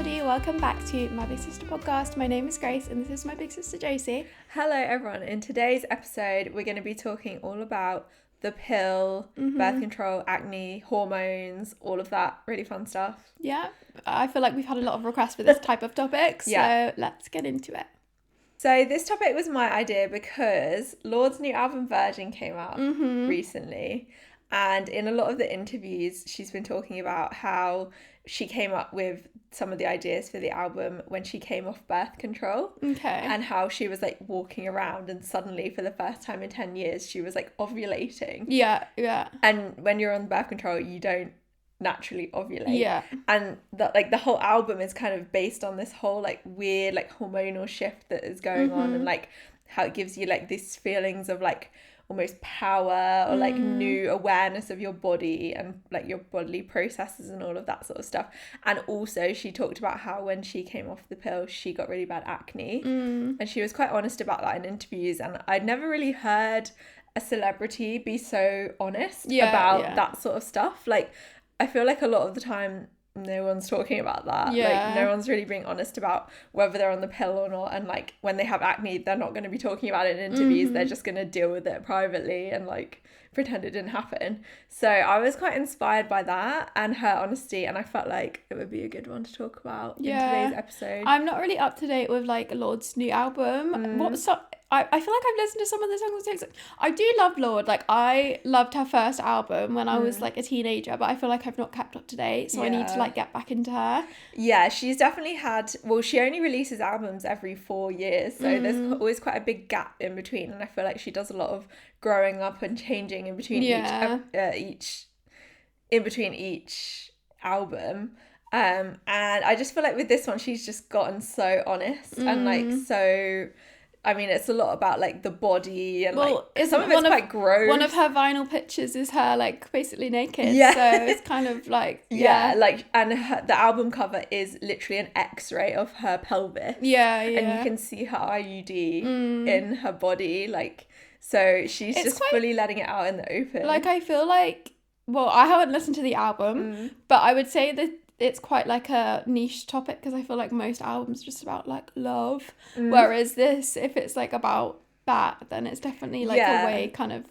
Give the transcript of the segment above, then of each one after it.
everybody, welcome back to My Big Sister Podcast. My name is Grace and this is my big sister Josie. Hello everyone, in today's episode we're going to be talking all about the pill, birth control, acne, hormones, all of that really fun stuff. Yeah, I feel like we've had a lot of requests for this type of topic, so let's get into it. So this topic was my idea because Lord's new album Virgin came out recently, and in a lot of the interviews she's been talking about how she came up with some of the ideas for the album when she came off birth control. Okay. And how she was like walking around and suddenly for the first time in 10 years she was like ovulating. Yeah. And when you're on birth control you don't naturally ovulate. Yeah. And the whole album is kind of based on this whole like weird like hormonal shift that is going on, and like how it gives you like these feelings of like almost power or like new awareness of your body and like your bodily processes and all of that sort of stuff. And also she talked about how when she came off the pill she got really bad acne, and she was quite honest about that in interviews, and I'd never really heard a celebrity be so honest about that sort of stuff. Like I feel like a lot of the time no one's talking about that. Like no one's really being honest about whether they're on the pill or not, and like when they have acne they're not going to be talking about it in interviews. They're just going to deal with it privately and like pretend it didn't happen. So I was quite inspired by that and her honesty, and I felt like it would be a good one to talk about in today's episode. I'm not really up to date with like Lord's new album. I feel like I've listened to some of the songs. I do love Lord. Like I loved her first album when I was like a teenager, but I feel like I've not kept up to date, so I need to like get back into her. Yeah, she's definitely had, well, she only releases albums every 4 years, so there's always quite a big gap in between, and I feel like she does a lot of growing up and changing in between each album. And I just feel like with this one she's just gotten so honest and like so, I mean, it's a lot about like the body and like some of it's quite gross. One of her vinyl pictures is her like basically naked. Yeah. So it's kind of like like, and the album cover is literally an X-ray of her pelvis. Yeah. And you can see her IUD in her body, like, so she's just fully letting it out in the open. Like I feel like, well, I haven't listened to the album, but I would say that it's quite like a niche topic because I feel like most albums are just about like love, whereas this, if it's like about that, then it's definitely like a way kind of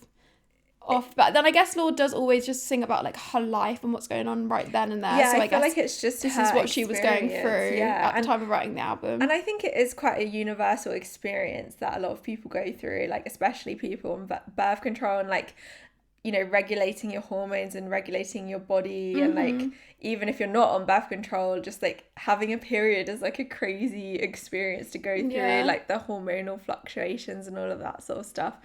off. But then I guess Lord does always just sing about like her life and what's going on right then and there. Yeah, so I feel like it's just this is what she was going through at the time of writing the album. And I think it is quite a universal experience that a lot of people go through, like especially people on birth control and like, you know, regulating your hormones and regulating your body, and like even if you're not on birth control, just like having a period is like a crazy experience to go through, like the hormonal fluctuations and all of that sort of stuff.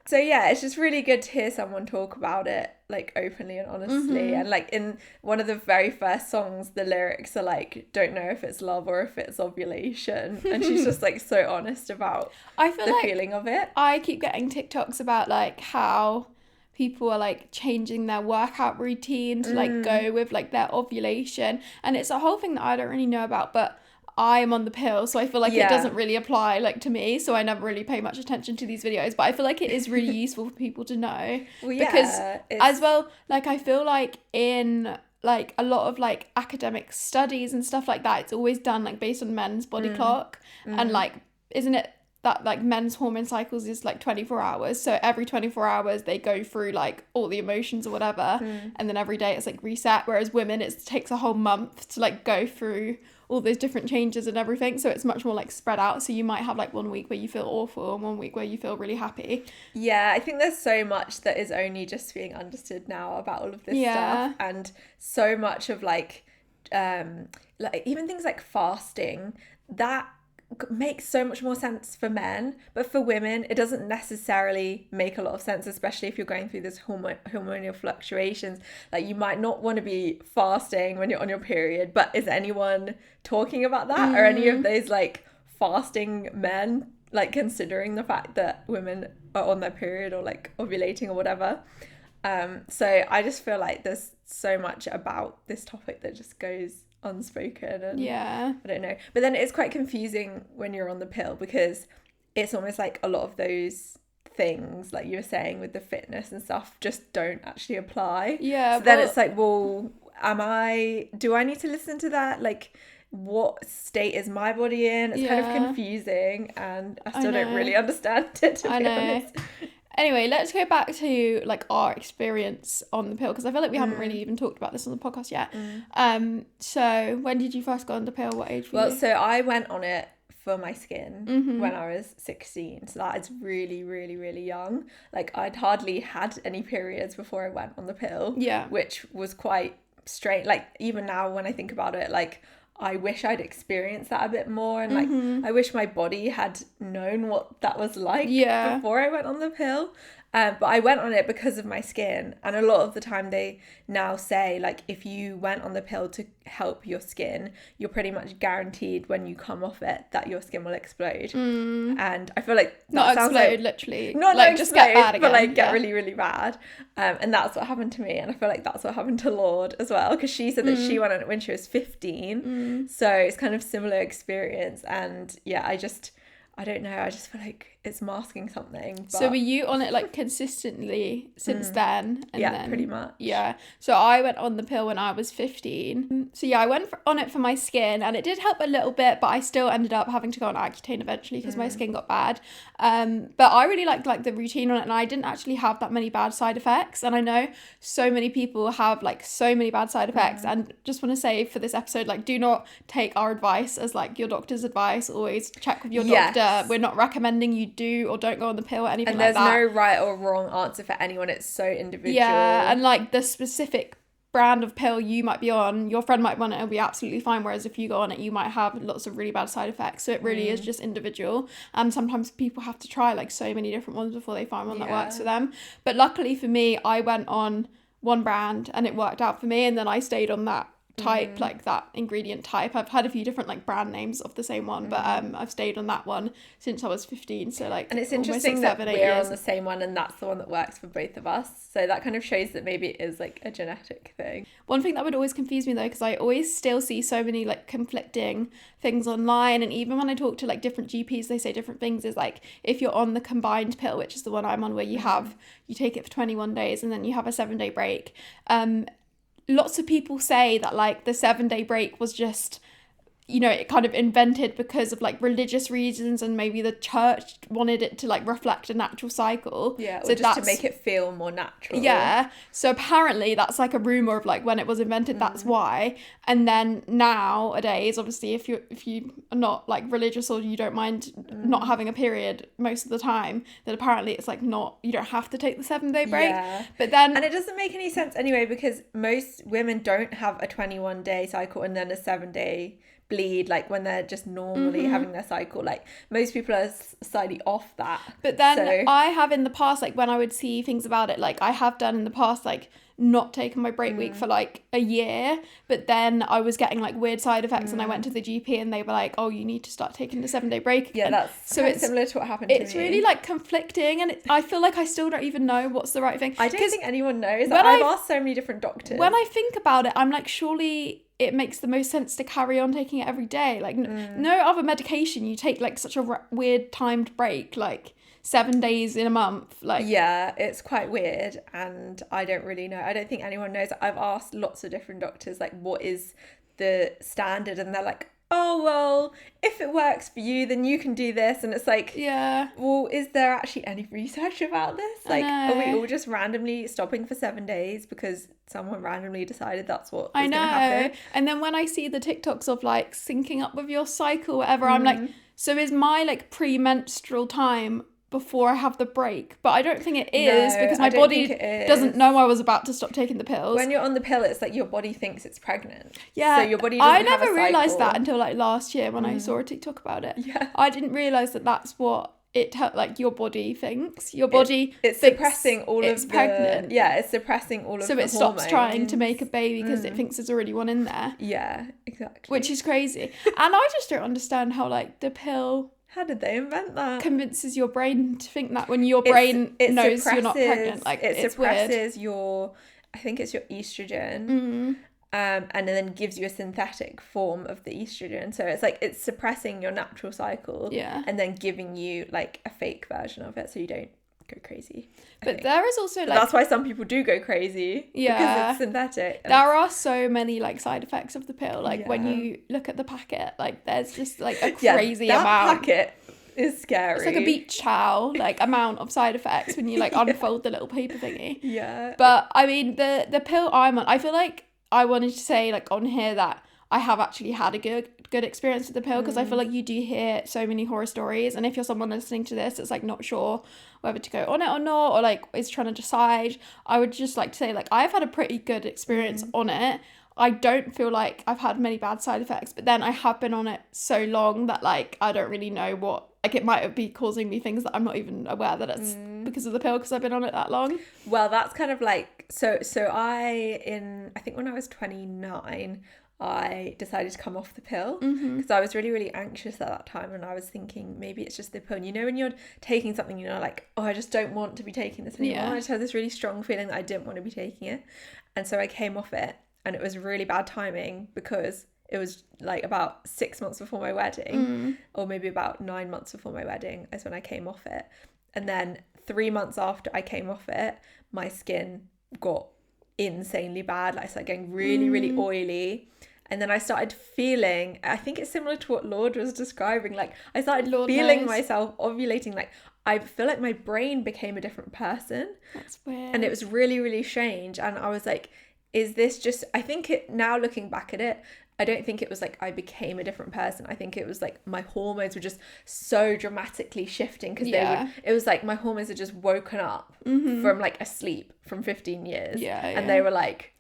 So yeah, it's just really good to hear someone talk about it like openly and honestly. And like in one of the very first songs the lyrics are like, don't know if it's love or if it's ovulation, and she's just like so honest about the feeling of it. I keep getting TikToks about like how people are like changing their workout routine to like go with like their ovulation, and it's a whole thing that I don't really know about, but I'm on the pill, so I feel like it doesn't really apply like to me, so I never really pay much attention to these videos, but I feel like it is really useful for people to know. Because as well, like I feel like in like a lot of like academic studies and stuff like that, it's always done like based on men's body clock, and like isn't it that like men's hormone cycles is like 24 hours, so every 24 hours they go through like all the emotions or whatever, and then every day it's like reset, whereas women it takes a whole month to like go through all those different changes and everything, so it's much more like spread out, so you might have like 1 week where you feel awful and 1 week where you feel really happy. I think there's so much that is only just being understood now about all of this stuff, and so much of like even things like fasting that makes so much more sense for men, but for women it doesn't necessarily make a lot of sense, especially if you're going through this hormonal fluctuations. Like you might not want to be fasting when you're on your period, but is anyone talking about that? Or any of those like fasting men like considering the fact that women are on their period or like ovulating or whatever? So I just feel like there's so much about this topic that just goes unspoken, and I don't know, but then it's quite confusing when you're on the pill because it's almost like a lot of those things like you were saying with the fitness and stuff just don't actually apply. So then it's like, well, do I need to listen to that? Like what state is my body in? It's kind of confusing, and I still don't really understand it, to be honest. Anyway, let's go back to like our experience on the pill, because I feel like we haven't really even talked about this on the podcast yet. So when did you first go on the pill? What age were you? Well, so I went on it for my skin when I was 16, so that is really, really, really young. Like, I'd hardly had any periods before I went on the pill, which was quite strange. Like, even now when I think about it, like, I wish I'd experienced that a bit more, and like I wish my body had known what that was like before I went on the pill. But I went on it because of my skin, and a lot of the time they now say, like, if you went on the pill to help your skin, you're pretty much guaranteed when you come off it that your skin will explode. And I feel like that not sounds explode, like, literally, not like explode, just get bad again, but like get really, really bad. And that's what happened to me, and I feel like that's what happened to Lord as well, because she said that she went on it when she was 15. So it's kind of similar experience, and I don't know, I just feel like it's masking something. But... So were you on it like consistently since then? And then, pretty much. Yeah. So I went on the pill when I was 15. So I went on it for my skin, and it did help a little bit, but I still ended up having to go on Accutane eventually because my skin got bad. But I really liked like the routine on it, and I didn't actually have that many bad side effects. And I know so many people have like so many bad side effects, and just want to say for this episode, like, do not take our advice as like your doctor's advice. Always check with your doctor. We're not recommending you do or don't go on the pill or anything like that. And there's no right or wrong answer for anyone. It's so individual. Yeah, and like the specific brand of pill you might be on, your friend might be on it, it'll be absolutely fine, whereas if you go on it, you might have lots of really bad side effects. So it really is just individual, and sometimes people have to try like so many different ones before they find one that works for them. But luckily for me, I went on one brand and it worked out for me, and then I stayed on that type, like that ingredient type. I've had a few different like brand names of the same one, but I've stayed on that one since I was 15, so like, and it's interesting that we're on the same one, and that's the one that works for both of us, so that kind of shows that maybe it is like a genetic thing. One thing that would always confuse me though, because I always still see so many like conflicting things online, and even when I talk to like different GPs, they say different things, is like if you're on the combined pill, which is the one I'm on, where you take it for 21 days and then you have a 7-day break, lots of people say that like the 7-day break was just, you know, it kind of invented because of like religious reasons, and maybe the church wanted it to like reflect a natural cycle. Yeah, or so just to make it feel more natural. Yeah. So apparently that's like a rumor of like when it was invented, that's why. And then nowadays, obviously, if you are not like religious or you don't mind not having a period most of the time, then apparently it's like not, you don't have to take the 7-day break. Yeah. But then, and it doesn't make any sense anyway, because most women don't have a 21-day cycle and then a 7-day bleed, like when they're just normally having their cycle. Like most people are slightly off that. But then I have in the past, like when I would see things about it, like I have done in the past, like not taken my break week for like a year, but then I was getting like weird side effects, and I went to the GP and they were like, oh, you need to start taking the 7-day break. Yeah, that's so it's similar to what happened to me. It's really like conflicting, and I feel like I still don't even know what's the right thing. I don't think anyone knows. I've asked so many different doctors. When I think about it, I'm like, surely it makes the most sense to carry on taking it every day. Like no other medication you take like such a weird timed break, like 7 days in a month. Like, yeah, it's quite weird, and I don't really know. I don't think anyone knows. I've asked lots of different doctors like what is the standard, and they're like, oh well, if it works for you then you can do this. And it's like, yeah, well, is there actually any research about this? Like, are we all just randomly stopping for 7 days because someone randomly decided that's what was gonna happen? And then when I see the TikToks of like syncing up with your cycle, whatever, I'm like, so is my like premenstrual time before I have the break? But I don't think it is, because my body doesn't know I was about to stop taking the pills. When you're on the pill, it's like your body thinks it's pregnant. Yeah. So your body doesn't have a cycle. I never realised that until like last year when I saw a TikTok about it. Yeah. I didn't realise that that's what like your body thinks. Your body it's suppressing all of the... pregnant. Yeah, it's suppressing all of the hormones. So it stops trying to make a baby because it thinks there's already one in there. Yeah, exactly. Which is crazy. And I just don't understand how like the pill... How did they invent that? Convinces your brain to think that when your brain knows you're not pregnant. Like, it suppresses your, I think it's your estrogen, and then gives you a synthetic form of the estrogen. So it's like it's suppressing your natural cycle, and then giving you like a fake version of it, so you don't go crazy. But there is also, like... That's why some people do go crazy. Yeah. Because it's synthetic. There are so many, like, side effects of the pill. Like, when you look at the packet, like, there's just, like, a crazy amount. That packet is scary. It's like a beach towel, like, amount of side effects when you, like, unfold the little paper thingy. Yeah. But, I mean, the pill I'm on, I feel like I wanted to say, like, on here that I have actually had a good experience with the pill, because I feel like you do hear so many horror stories, and if you're someone listening to this that's like not sure whether to go on it or not, or like is trying to decide, I would just like to say, like, I've had a pretty good experience on it. I don't feel like I've had many bad side effects, but then I have been on it so long that, like, I don't really know what, like, it might be causing me things that I'm not even aware that it's because of the pill, because I've been on it that long. Well, that's kind of like, so I think when I was 29, I decided to come off the pill, because I was really, really anxious at that time, and I was thinking maybe it's just the pill. And you know, when you're taking something, you know, like, oh, I just don't want to be taking this anymore. I just had this really strong feeling that I didn't want to be taking it, and so I came off it, and it was really bad timing, because it was like about 6 months before my wedding, or maybe about 9 months before my wedding is when I came off it. And then 3 months after I came off it, my skin got insanely bad. Like, I started getting really, really oily. And then I started feeling, I think it's similar to what Lord was describing, like, I started feeling myself ovulating. Like, I feel like my brain became a different person. That's weird. And it was really, really strange. And I was like, is this just, I think it, now looking back at it, I don't think it was like I became a different person. I think it was like my hormones were just so dramatically shifting, because it was like my hormones had just woken up from like a sleep from 15 years. And they were like,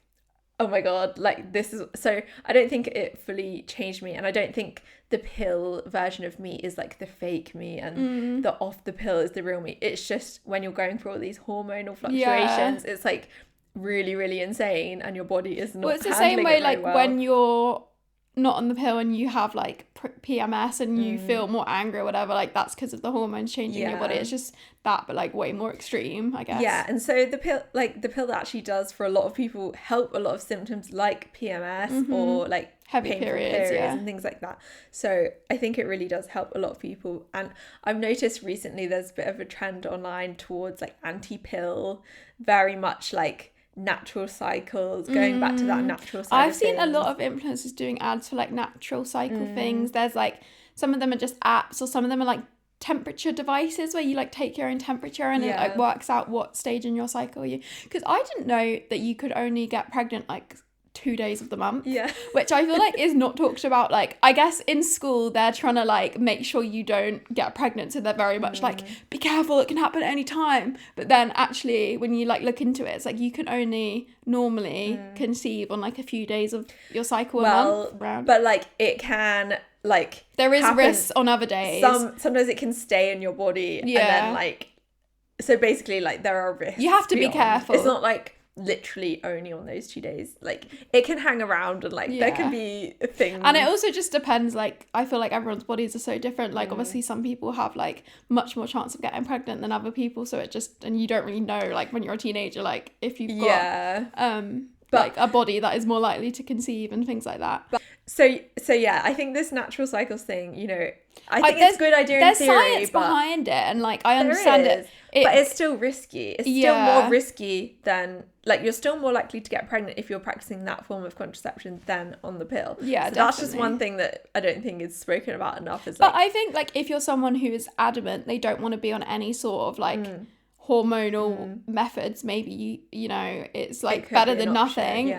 oh my God, like, this is, so I don't think it fully changed me. And I don't think the pill version of me is like the fake me, and the off the pill is the real me. It's just when you're going through all these hormonal fluctuations, it's like really, really insane, and your body is not. Well, it's the same way, like, when you're not on the pill and you have like PMS and you feel more angry or whatever, like, that's because of the hormones changing your body. It's just that, but like way more extreme, I guess. Yeah, and so the pill actually does, for a lot of people, help a lot of symptoms like PMS or like heavy periods and things like that. So I think it really does help a lot of people. And I've noticed recently there's a bit of a trend online towards like anti-pill, very much like natural cycles, going back to that natural side. I've seen a lot of influencers doing ads for like natural cycle things. There's like, some of them are just apps, or some of them are like temperature devices where you like take your own temperature and it like works out what stage in your cycle you, because I didn't know that you could only get pregnant like 2 days of the month, which I feel like is not talked about. Like, I guess in school they're trying to like make sure you don't get pregnant, so they're very much like, be careful, it can happen at any time. But then actually when you like look into it, it's like you can only normally conceive on like a few days of your cycle a month round. But like, it can, like, there is risks on other days. Sometimes it can stay in your body, and then like, so basically like there are risks. You have to be careful. It's not like literally only on those 2 days, like, it can hang around, and like there can be things, and it also just depends. Like, I feel like everyone's bodies are so different. Like, obviously some people have like much more chance of getting pregnant than other people, so it just, and you don't really know, like, when you're a teenager, like, if you've got but, like, a body that is more likely to conceive and things like that. But so yeah, I think this natural cycles thing, you know, I think it's a good idea in theory, there's science behind it, and like, I understand it, but it's still risky. It's still more risky than, like, you're still more likely to get pregnant if you're practicing that form of contraception than on the pill. Yeah, so that's just one thing that I don't think is spoken about enough. Is like, but I think, like, if you're someone who is adamant they don't want to be on any sort of like hormonal methods, maybe you know, it's like better than nothing.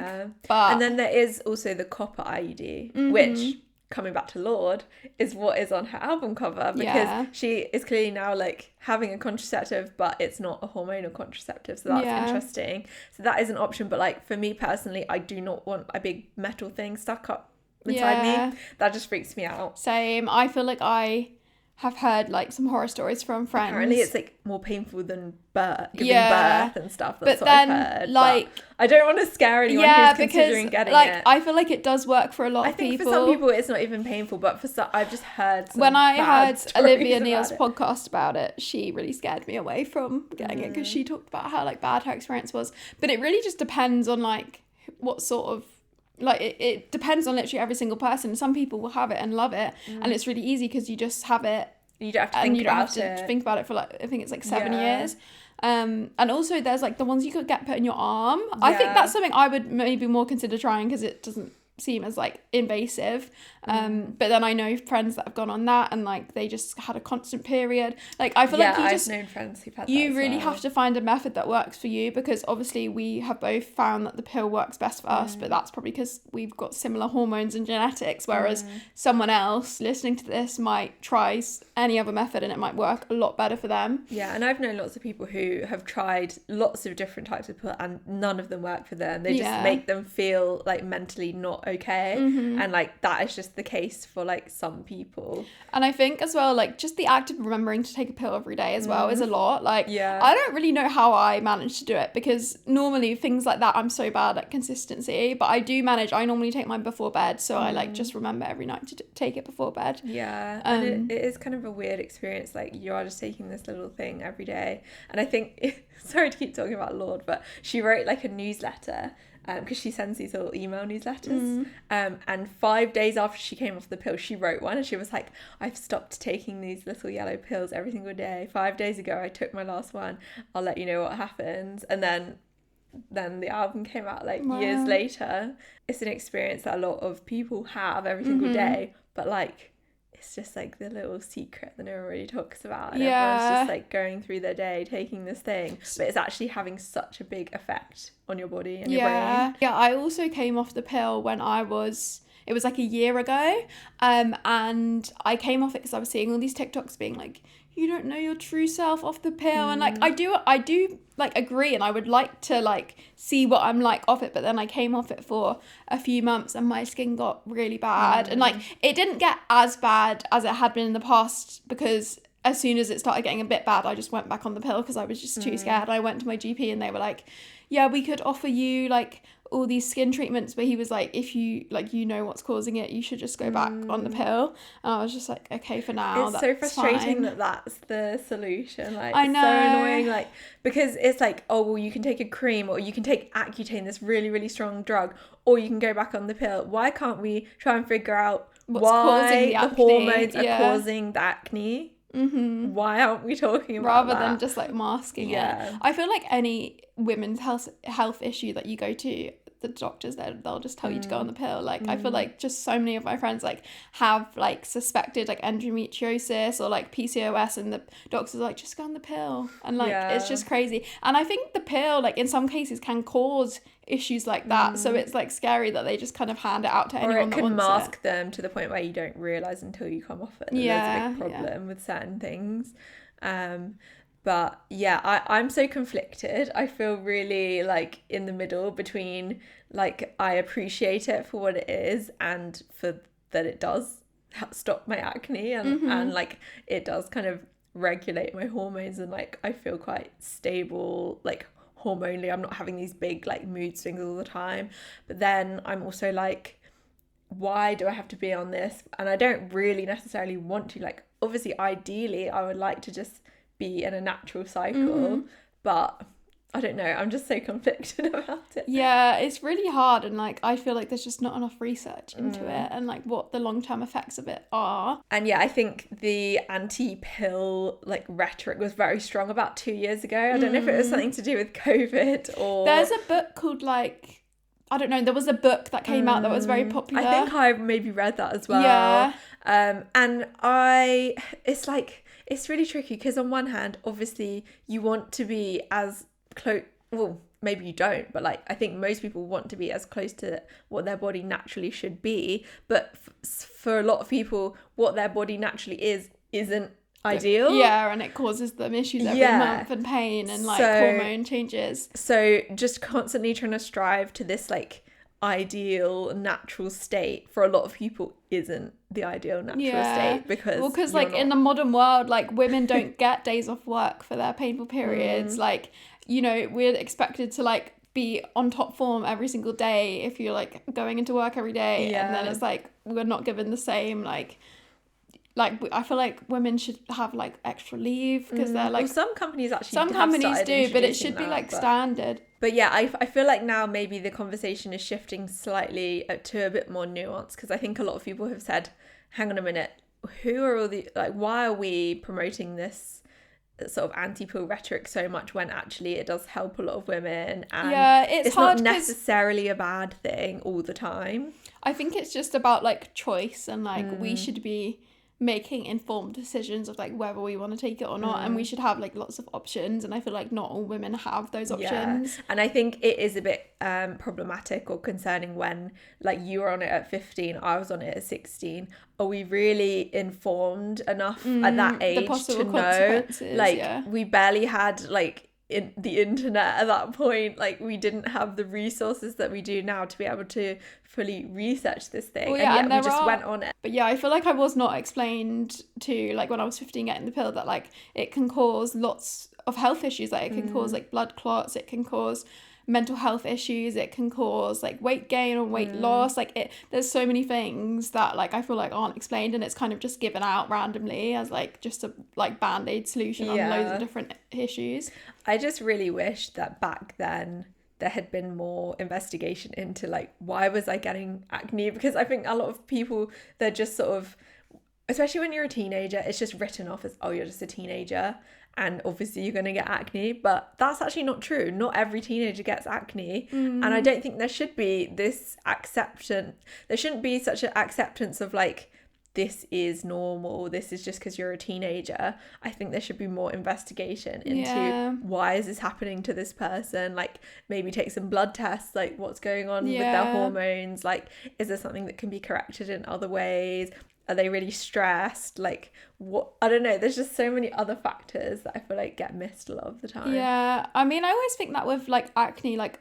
But and then there is also the copper IUD, which, coming back to Lorde, is what is on her album cover, because she is clearly now like having a contraceptive, but it's not a hormonal contraceptive, so that's interesting. So that is an option, but like, for me personally, I do not want a big metal thing stuck up inside me. That just freaks me out. Same. I feel like I have heard like some horror stories from friends. Apparently it's like more painful than giving birth and stuff. That's but then, what I've heard. like, but I don't want to scare anyone who's considering getting like, it. I feel like it does work for a lot of people. I think for some people it's not even painful, but for some, I've just heard some when I heard Olivia Neal's it. podcast about it, she really scared me away from getting it, because she talked about how like bad her experience was. But it really just depends on like what sort of, like, it depends on literally every single person. Some people will have it and love it, and it's really easy because you just have it You don't have to and think you don't about have to it. think about it for like, I think it's like 7 years. And also there's like the ones you could get put in your arm. I think that's something I would maybe more consider trying, because it doesn't seem as like invasive. But then I know friends that have gone on that and like they just had a constant period. Like I feel like I've known friends who've had that you as really well. have to find a method that works for you, because obviously we have both found that the pill works best for us, but that's probably because we've got similar hormones and genetics, whereas someone else listening to this might try any other method and it might work a lot better for them. Yeah, and I've known lots of people who have tried lots of different types of pill and none of them work for them. They just make them feel like mentally not okay, and like that is just the case for like some people. And I think as well, like just the act of remembering to take a pill every day as well is a lot. Like I don't really know how I manage to do it, because normally things like that I'm so bad at consistency, but I do manage. I normally take mine before bed, so I like just remember every night to take it before bed. And it is kind of a weird experience, like you are just taking this little thing every day. And I think sorry to keep talking about Lord, but she wrote like a newsletter, because she sends these little email newsletters, and 5 days after she came off the pill, she wrote one, and she was like, I've stopped taking these little yellow pills every single day. 5 days ago I took my last one. I'll let you know what happens. And then the album came out like years later. It's an experience that a lot of people have every single day, but like it's just like the little secret that no one really talks about, and everyone's just like going through their day taking this thing, but it's actually having such a big effect on your body and your brain. I also came off the pill when it was like a year ago, and I came off it because I was seeing all these TikToks being like, you don't know your true self off the pill, and like I do like agree, and I would like to like see what I'm like off it, but then I came off it for a few months and my skin got really bad, and like it didn't get as bad as it had been in the past, because as soon as it started getting a bit bad I just went back on the pill because I was just too scared. I went to my GP and they were like, yeah, we could offer you like all these skin treatments, but he was like, if you like, you know what's causing it, you should just go back on the pill. And I was just like, okay, for now, it's so frustrating fine. that's the solution. Like I know. So annoying, like, because it's like, oh well, you can take a cream, or you can take Accutane, this really really strong drug, or you can go back on the pill. Why can't we try and figure out why the hormones are causing the acne? Why aren't we talking about rather that? than just like masking it? I feel like any women's health issue that you go to the doctors, they'll just tell you to go on the pill. Like I feel like just so many of my friends like have like suspected like endometriosis or like PCOS, and the doctors are like, just go on the pill, and like it's just crazy. And I think the pill like in some cases can cause issues like that, so it's like scary that they just kind of hand it out to anyone that wants it. Or it can mask them to the point where you don't realise until you come off it that there's a big problem with certain things. But yeah, I'm so conflicted. I feel really like in the middle between like I appreciate it for what it is, and for that it does stop my acne, and like it does kind of regulate my hormones, and like I feel quite stable like hormonally. I'm not having these big like mood swings all the time. But then I'm also like, why do I have to be on this? And I don't really necessarily want to. Like obviously ideally I would like to just be in a natural cycle, but I don't know, I'm just so conflicted about it. Yeah, it's really hard, and like I feel like there's just not enough research into it and like what the long-term effects of it are. And yeah, I think the anti-pill like rhetoric was very strong about 2 years ago. I don't know if it was something to do with COVID or... There's a book called like, I don't know, there was a book that came out that was very popular. I think I maybe read that as well. And it's like, it's really tricky because on one hand, obviously you want to be as close, well, maybe you don't, but like I think most people want to be as close to what their body naturally should be, but for a lot of people what their body naturally isn't ideal. And it causes them issues every month and pain and like hormone changes. So just constantly trying to strive to this like ideal natural state for a lot of people isn't the ideal natural state, because like in the modern world, like women don't get days off work for their painful periods. Like, you know, we're expected to like be on top form every single day if you're like going into work every day, and then it's like we're not given the same like I feel like women should have like extra leave because they're like, well, some companies do, but it should be like standard. But yeah, I feel like now maybe the conversation is shifting slightly to a bit more nuance, because I think a lot of people have said, hang on a minute, who are all the, like, why are we promoting this sort of anti-pill rhetoric so much when actually it does help a lot of women, and it's not necessarily a bad thing all the time. I think it's just about like choice, and like we should be making informed decisions of like whether we want to take it or not, and we should have like lots of options, and I feel like not all women have those options. And I think it is a bit problematic or concerning when like you were on it at 15, I was on it at 16. Are we really informed enough at that age to know? Like we barely had like in the internet at that point. Like we didn't have the resources that we do now to be able to fully research this thing, and yet we just went on it. But yeah, I feel like I was not explained to, like when I was 15 getting the pill, that like it can cause lots of health issues. Like it can cause like blood clots, it can cause mental health issues, it can cause like weight gain or weight loss. Like there's so many things that like I feel like aren't explained, and it's kind of just given out randomly as like just a like band-aid solution on loads of different issues. I just really wish that back then there had been more investigation into like, why was I getting acne? Because I think a lot of people, they're just sort of, especially when you're a teenager, it's just written off as, oh, you're just a teenager and obviously you're going to get acne. But that's actually not true. Not every teenager gets acne. And I don't think there should be this acceptance. There shouldn't be such an acceptance of like, this is normal, this is just because you're a teenager. I think there should be more investigation into why is this happening to this person. Like maybe take some blood tests, like what's going on with their hormones, like is there something that can be corrected in other ways? Are they really stressed? Like what, I don't know, there's just so many other factors that I feel like get missed a lot of the time. I mean, I always think that with like acne, like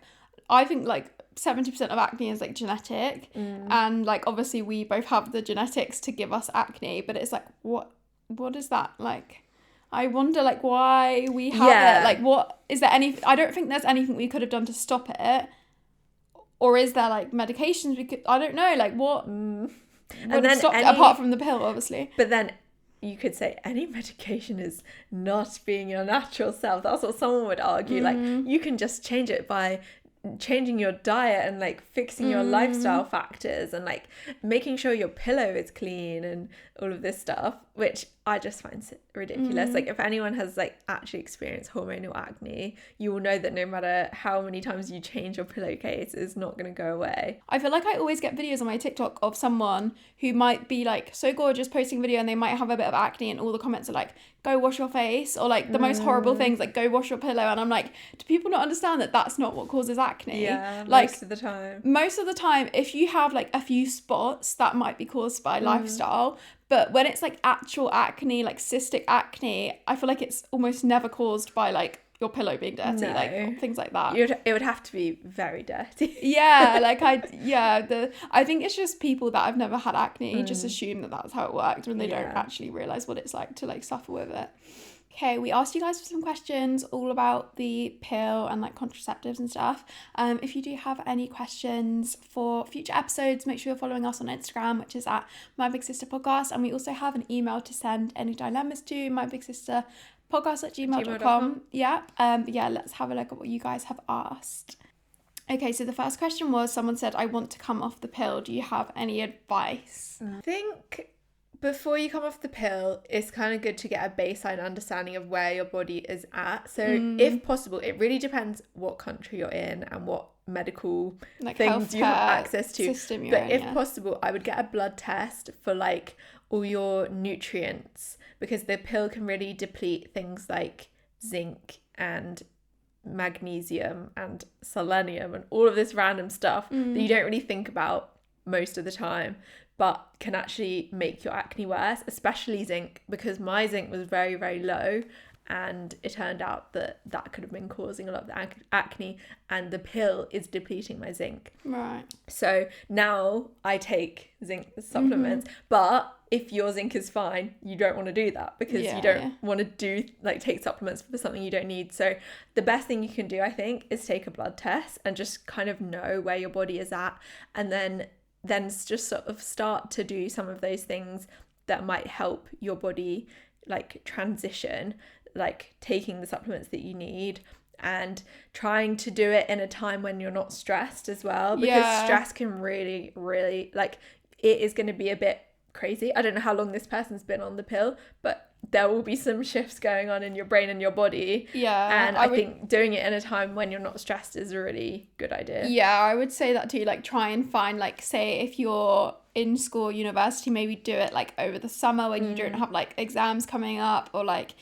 I think like 70% of acne is like genetic, and like obviously we both have the genetics to give us acne, but it's like what is that like? I wonder like why we have it. Like what is there any? I don't think there's anything we could have done to stop it, or is there like medications we could? I don't know, like what and then stopped it, apart from the pill, obviously. But then you could say any medication is not being your natural self. That's what someone would argue. Like you can just change it by changing your diet and like fixing your lifestyle factors and like making sure your pillow is clean and all of this stuff, which I just find ridiculous. Like if anyone has like actually experienced hormonal acne, you will know that no matter how many times you change your pillowcase, it's not going to go away. I feel like I always get videos on my TikTok of someone who might be like so gorgeous posting a video and they might have a bit of acne, and all the comments are like, go wash your face, or like the most horrible things like go wash your pillow, and I'm like, do people not understand that that's not what causes acne? Yeah, like most of the time if you have like a few spots, that might be caused by lifestyle, but when it's like actual acne, like cystic acne, I feel like it's almost never caused by like your pillow being dirty, like things like that. It would have to be very dirty. Like I think it's just people that have never had acne just assume that that's how it works when they don't actually realize what it's like to like suffer with it. Okay, we asked you guys for some questions all about the pill and like contraceptives and stuff. If you do have any questions for future episodes, make sure you're following us on Instagram, which is at mybigsisterpodcast, and we also have an email to send any dilemmas to, mybigsisterpodcast@gmail.com. Let's have a look at what you guys have asked. Okay, so the first question was, someone said, I want to come off the pill. Do you have any advice? I think before you come off the pill, it's kind of good to get a baseline understanding of where your body is at. So if possible, it really depends what country you're in and what medical like things you have access to. But if possible, I would get a blood test for like all your nutrients, because the pill can really deplete things like zinc and magnesium and selenium and all of this random stuff that you don't really think about most of the time, but can actually make your acne worse, especially zinc, because my zinc was very, very low, and it turned out that could have been causing a lot of the acne, and the pill is depleting my zinc. Right. So now I take zinc supplements, but if your zinc is fine, you don't want to do that, because you don't want to do like take supplements for something you don't need. So the best thing you can do, I think, is take a blood test and just kind of know where your body is at, and then just sort of start to do some of those things that might help your body like transition, like taking the supplements that you need and trying to do it in a time when you're not stressed as well, because stress can really, really, like, it is going to be a bit crazy. I don't know how long this person's been on the pill, but there will be some shifts going on in your brain and your body. Yeah. And I think doing it in a time when you're not stressed is a really good idea. Yeah, I would say that too. Like, try and find, like, say if you're in school, university, maybe do it like over the summer when you don't have like exams coming up, or like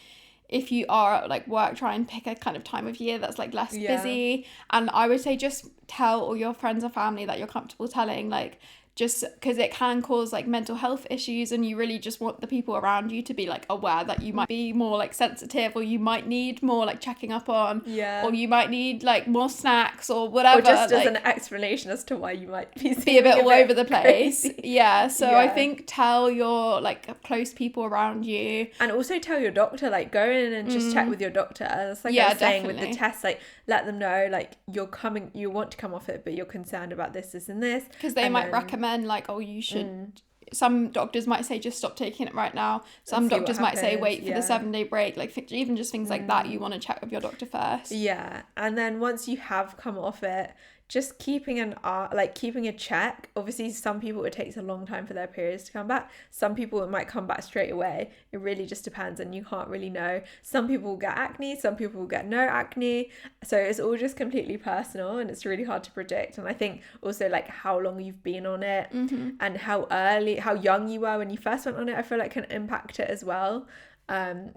if you are at like work, try and pick a kind of time of year that's like less busy. And I would say just tell all your friends or family that you're comfortable telling, like, just because it can cause like mental health issues, and you really just want the people around you to be like aware that you might be more like sensitive, or you might need more like checking up on, or you might need like more snacks or whatever, or just like, as an explanation as to why you might be a bit all over the place. Crazy. So I think tell your like close people around you, and also tell your doctor, like go in and just check with your doctor. That's like I was saying with the test, like let them know like you want to come off it, but you're concerned about this and this, because they might recommend like, oh, you should some doctors might say just stop taking it right now, some doctors might say wait for the 7-day break, like even just things like that. You want to check with your doctor first. And then once you have come off it, just keeping a check. Obviously some people it takes a long time for their periods to come back, some people it might come back straight away. It really just depends, and you can't really know. Some people will get acne, some people will get no acne, so it's all just completely personal, and it's really hard to predict. And I think also like how long you've been on it and how young you were when you first went on it, I feel like can impact it as well.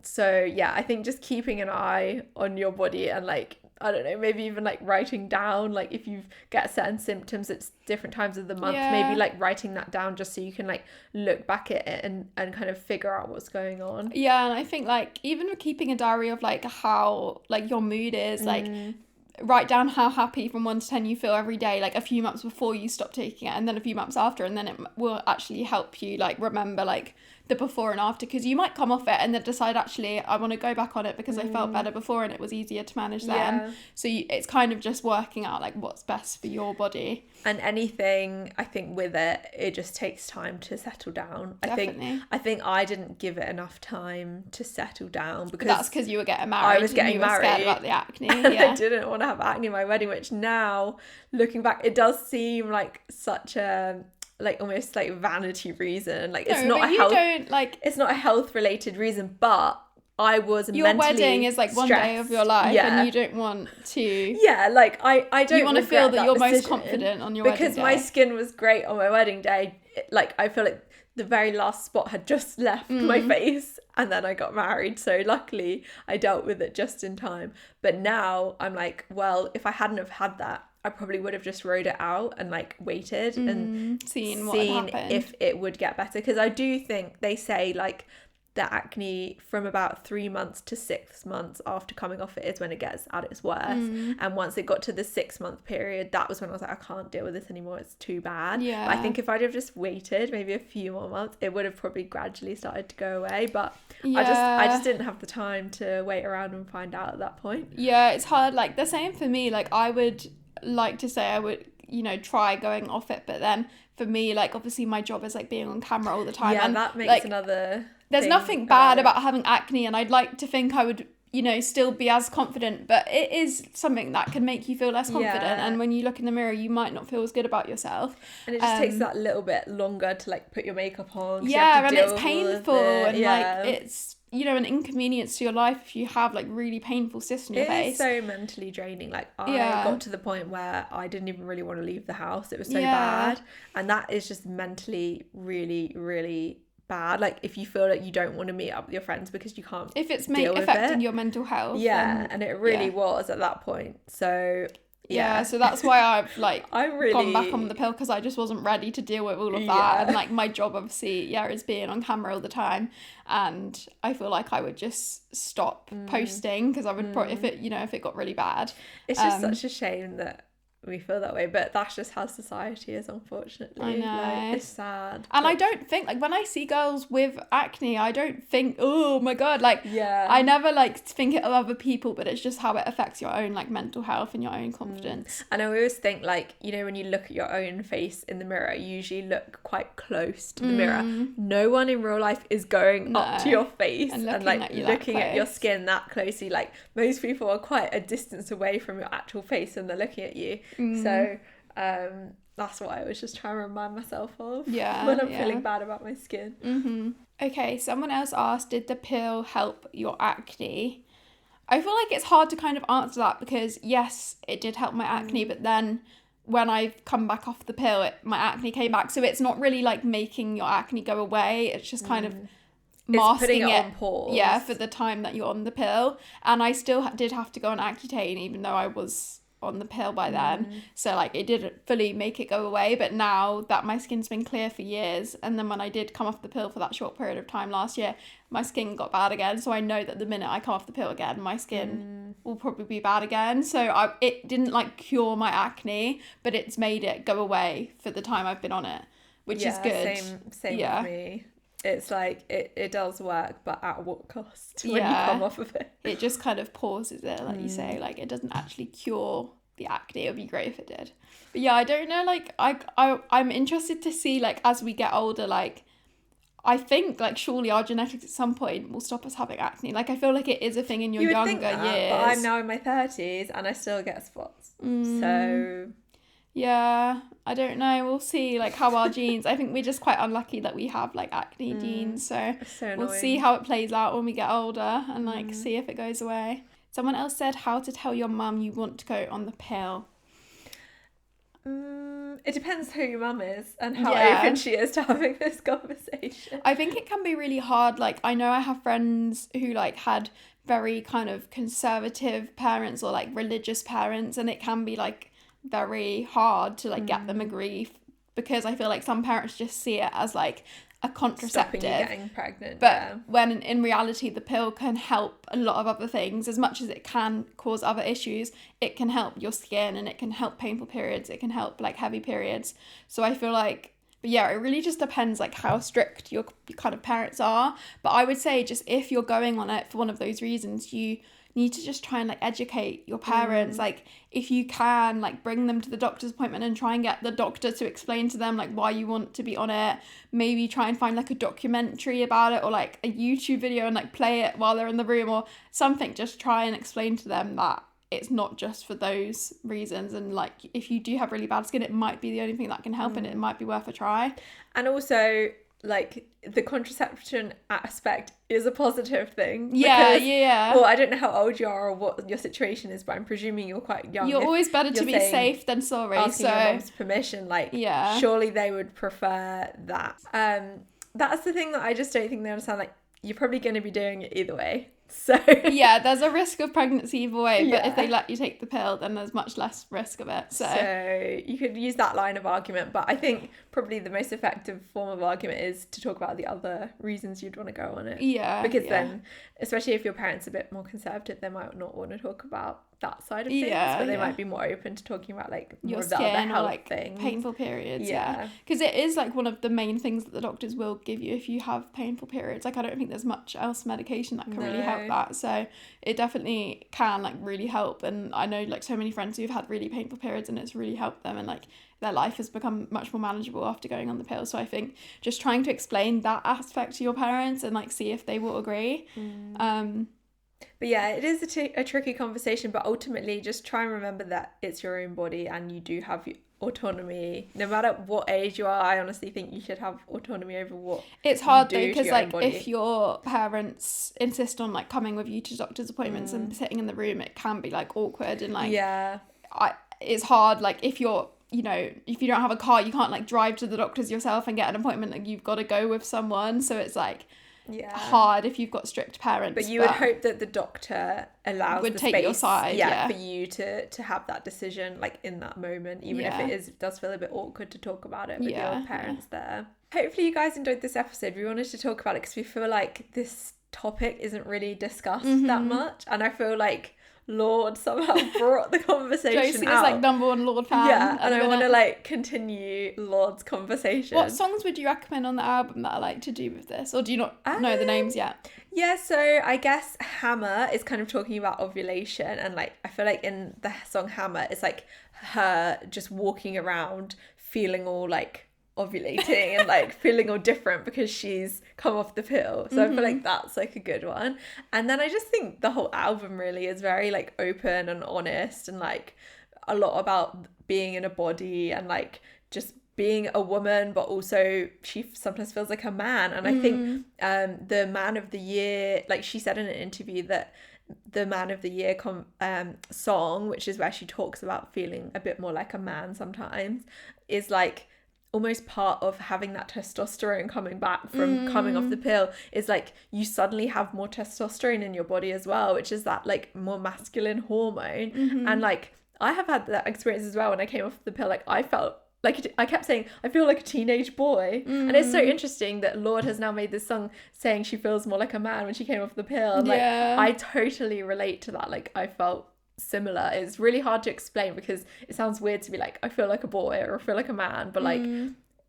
So I think just keeping an eye on your body, and like I don't know, maybe even like writing down like if you get certain symptoms at different times of the month, maybe like writing that down just so you can like look back at it and kind of figure out what's going on. And I think like even keeping a diary of like how like your mood is, like write down how happy from 1 to 10 you feel every day, like a few months before you stop taking it, and then a few months after, and then it will actually help you like remember like the before and after, because you might come off it and then decide actually I want to go back on it because I felt better before and it was easier to manage then. So it's kind of just working out like what's best for your body. And anything, I think with it just takes time to settle down. Definitely. I think I didn't give it enough time to settle down, because that's because you were getting married. I was getting married, scared about the acne. And I didn't want to have acne in my wedding, which now looking back it does seem like such a like almost like vanity reason. Like it's not it's not a health related reason, but I was your wedding is like stressed. 1 day of your life, and you don't want to like I don't, you want to feel that you're most decision, confident on your because wedding day. My skin was great on my wedding day. Like I feel like the very last spot had just left my face, and then I got married, so luckily I dealt with it just in time. But now I'm like, well, if I hadn't have had that, I probably would have just rode it out and like waited and seen if it would get better, because I do think they say like the acne from about 3 months to 6 months after coming off it is when it gets at its worst. And once it got to the 6 month period, that was when I was like, I can't deal with this anymore, it's too bad. But I think if I'd have just waited maybe a few more months, it would have probably gradually started to go away. But I just didn't have the time to wait around and find out at that point. It's hard. Like the same for me. Like I would like to say I would try going off it, but then for me, like obviously my job is like being on camera all the time, and that makes like, another there's nothing bad about having acne, and I'd like to think I would still be as confident, but it is something that can make you feel less confident, and when you look in the mirror you might not feel as good about yourself, and it just takes that little bit longer to like put your makeup on, and it's painful, and like it's an inconvenience to your life if you have like really painful cysts on your face. It's so mentally draining. Like I got to the point where I didn't even really want to leave the house. It was so bad, and that is just mentally really, really bad. Like if you feel like you don't want to meet up with your friends because you can't, if it's affecting your mental health, and it really was at that point. So so that's why I've like really gone back on the pill, because I just wasn't ready to deal with all of that. And like my job obviously is being on camera all the time, and I feel like I would just stop posting, because I would probably if it got really bad. It's just such a shame that we feel that way, but that's just how society is, unfortunately. I know. Like, it's sad. And I don't think, like, when I see girls with acne, I don't think, oh my god, like, I never like think it of other people, but it's just how it affects your own like mental health and your own confidence. And I always think like, when you look at your own face in the mirror, you usually look quite close to the mirror. No one in real life is going up to your face and like looking at your skin that closely. Like most people are quite a distance away from your actual face and they're looking at you. So That's what I was just trying to remind myself of when I'm feeling bad about my skin. Okay, someone else asked, did the pill help your acne? I feel like it's hard to kind of answer that because yes, it did help my acne, but then when I've come back off the pill, my acne came back. So it's not really like making your acne go away. It's just kind of masking it on pause. Yeah, for the time that you're on the pill. And I still did have to go on Accutane even though I was on the pill by then. So like it didn't fully make it go away, but now that my skin's been clear for years, and then when I did come off the pill for that short period of time last year, my skin got bad again. So I know that the minute I come off the pill again, my skin will probably be bad again. So it didn't like cure my acne, but it's made it go away for the time I've been on it, which is good. Same with me. It's like it does work, but at what cost when you come off of it? It just kind of pauses it, like you say. Like it doesn't actually cure the acne. It would be great if it did. But yeah, I don't know. Like I'm interested to see, like, as we get older, like I think like surely our genetics at some point will stop us having acne. Like I feel like it is a thing in your younger years. But I'm now in my 30s and I still get spots. So yeah, I don't know. We'll see like how our genes. I think we're just quite unlucky that we have like acne genes. So we'll see how it plays out when we get older and like see if it goes away. Someone else said how to tell your mum you want to go on the pill. It depends who your mum is and how open she is to having this conversation. I think it can be really hard. Like I know I have friends who like had very kind of conservative parents or like religious parents, and it can be like very hard to like get them agree, because I feel like some parents just see it as like a contraceptive, stopping you getting pregnant, but when in reality the pill can help a lot of other things. As much as it can cause other issues, it can help your skin and it can help painful periods, it can help like heavy periods. So I feel like, but yeah, it really just depends like how strict your kind of parents are. But I would say just if you're going on it for one of those reasons, you need to just try and like educate your parents. Like if you can, like bring them to the doctor's appointment and try and get the doctor to explain to them like why you want to be on it. Maybe try and find like a documentary about it or like a YouTube video and like play it while they're in the room or something. Just try and explain to them that it's not just for those reasons, and like if you do have really bad skin, it might be the only thing that can help and it might be worth a try. And also like the contraception aspect is a positive thing. Yeah. Well, I don't know how old you are or what your situation is, but I'm presuming you're quite young. You're always better to be safe than sorry. Asking your mom's permission, like surely they would prefer that. That's the thing that I just don't think they understand. Like you're probably going to be doing it either way. So yeah, there's a risk of pregnancy either way, but if they let you take the pill, then there's much less risk of it. So you could use that line of argument, but I think probably the most effective form of argument is to talk about the other reasons you'd want to go on it. Because then, especially if your parents are a bit more conservative, they might not want to talk about that side of things, but they might be more open to talking about like more your of the other skin health or like things. Painful periods. Because it is like one of the main things that the doctors will give you if you have painful periods. Like I don't think there's much else medication that can really help that. So it definitely can like really help, and I know like so many friends who've had really painful periods and it's really helped them, and like their life has become much more manageable after going on the pill. So I think just trying to explain that aspect to your parents and like see if they will agree. But yeah, it is a tricky conversation, but ultimately just try and remember that it's your own body and you do have autonomy. No matter what age you are, I honestly think you should have autonomy over what it's hard though, because like if your parents insist on like coming with you to doctor's appointments and sitting in the room, it can be like awkward and like it's hard. Like if you're, you know, if you don't have a car, you can't like drive to the doctor's yourself and get an appointment. Like you've got to go with someone, so it's like hard if you've got strict parents. But you would hope that the doctor allows would the take space, your side, for you to have that decision like in that moment, even if it does feel a bit awkward to talk about it with your parents there. Hopefully you guys enjoyed this episode. We wanted to talk about it because we feel like this topic isn't really discussed that much, and I feel like Lorde somehow brought the conversation Josie out. is like number one Lorde fan. Yeah, and I want to like continue Lorde's conversation. What songs would you recommend on the album that are like to do with this, or do you not know the names yet? Yeah, so I guess Hammer is kind of talking about ovulation, and like I feel like in the song Hammer, it's like her just walking around feeling all like ovulating and like feeling all different because she's come off the pill. So I feel like that's like a good one. And then I just think the whole album really is very like open and honest, and like a lot about being in a body and like just being a woman, but also she sometimes feels like a man. And I think the Man of the Year, like she said in an interview that the Man of the Year song, which is where she talks about feeling a bit more like a man sometimes, is like almost part of having that testosterone coming back from coming off the pill, is like you suddenly have more testosterone in your body as well, which is that like more masculine hormone. And like I have had that experience as well when I came off the pill. Like I felt like, I kept saying, I feel like a teenage boy. And it's so interesting that Lorde has now made this song saying she feels more like a man when she came off the pill. And like, I totally relate to that. Like, I felt similar. It's really hard to explain because it sounds weird to be like, I feel like a boy or I feel like a man. But like,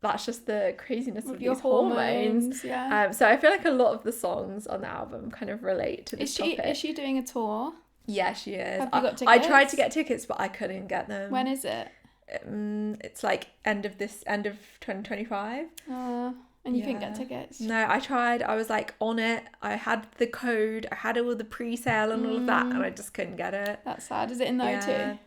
that's just the craziness of these hormones. So I feel like a lot of the songs on the album kind of relate to this topic. Is she doing a tour? Yeah, she is. Have you got tickets? I tried to get tickets, but I couldn't get them. When is it? It's like end of 2025. And you couldn't get tickets? No, I tried. I was like on it. I had the code. I had all the pre-sale and all of that, and I just couldn't get it. That's sad. Is it in the O2?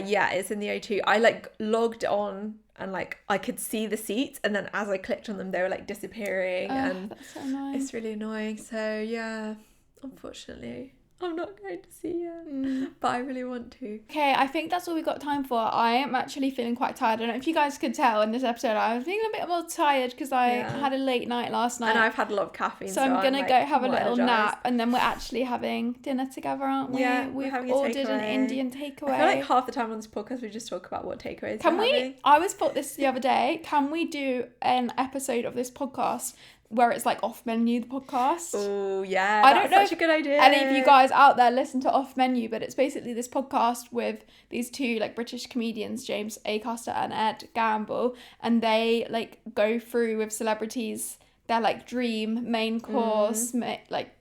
Yeah, it's in the O2. I like logged on and like I could see the seats, and then as I clicked on them, they were like disappearing, and that's so annoying. It's really annoying. So yeah, unfortunately, I'm not going to see it, but I really want to. Okay, I think that's all we've got time for. I am actually feeling quite tired. I don't know if you guys could tell in this episode, I was feeling a bit more tired because I had a late night last night. And I've had a lot of caffeine. So I'm going to go have a little nap, and then we're actually having dinner together, aren't we? Yeah, we've ordered an Indian takeaway. I feel like half the time on this podcast we just talk about what takeaways we're having. I was thought this the other day, can we do an episode of this podcast where it's like Off Menu, the podcast? Oh yeah, I don't know such a good idea. Any of you guys out there listen to Off Menu, but it's basically this podcast with these two like British comedians, James Acaster and Ed Gamble, and they like go through with celebrities their like dream main course, like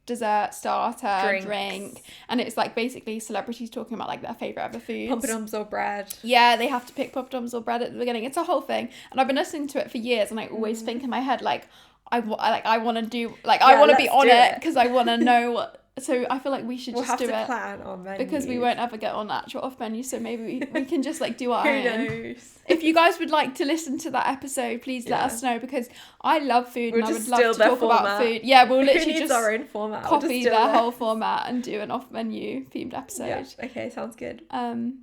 dessert, starter, drink, and it's like basically celebrities talking about like their favourite ever foods. Poppadoms or bread. Yeah, they have to pick poppadoms or bread at the beginning. It's a whole thing, and I've been listening to it for years, and I always think in my head like I want to do like I want to be on it because I want to know what. So I feel like we should just do it. We'll have to plan our menu because we won't ever get on actual Off Menu. So maybe we can just like do our own. Who knows? If you guys would like to listen to that episode, please let us know because I love food and I would love to talk about food. Yeah, we'll literally just our own format. Copy their whole format and do an Off Menu themed episode. Yeah. Okay, sounds good.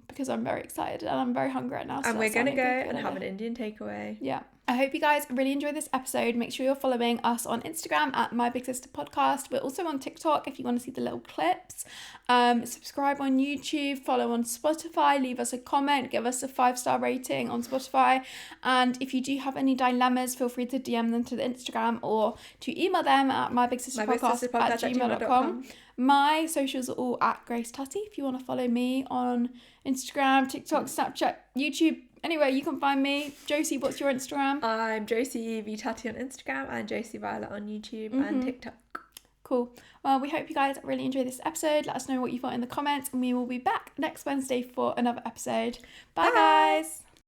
Because I'm very excited and I'm very hungry right now. So and we're gonna go and have an Indian takeaway. Yeah. I hope you guys really enjoyed this episode. Make sure you're following us on Instagram at mybigsisterpodcast. We're also on TikTok if you want to see the little clips. Subscribe on YouTube, follow on Spotify, leave us a comment, give us a 5-star rating on Spotify. And if you do have any dilemmas, feel free to DM them to the Instagram or to email them at mybigsisterpodcast@gmail.com. My socials are all at Grace Tutty if you want to follow me on Instagram, TikTok, Snapchat, YouTube. Anyway, you can find me. Josie, what's your Instagram? I'm Josie V Tutty on Instagram and Josie Violet on YouTube and TikTok. Cool. Well, we hope you guys really enjoyed this episode. Let us know what you thought in the comments, and we will be back next Wednesday for another episode. Bye. Guys.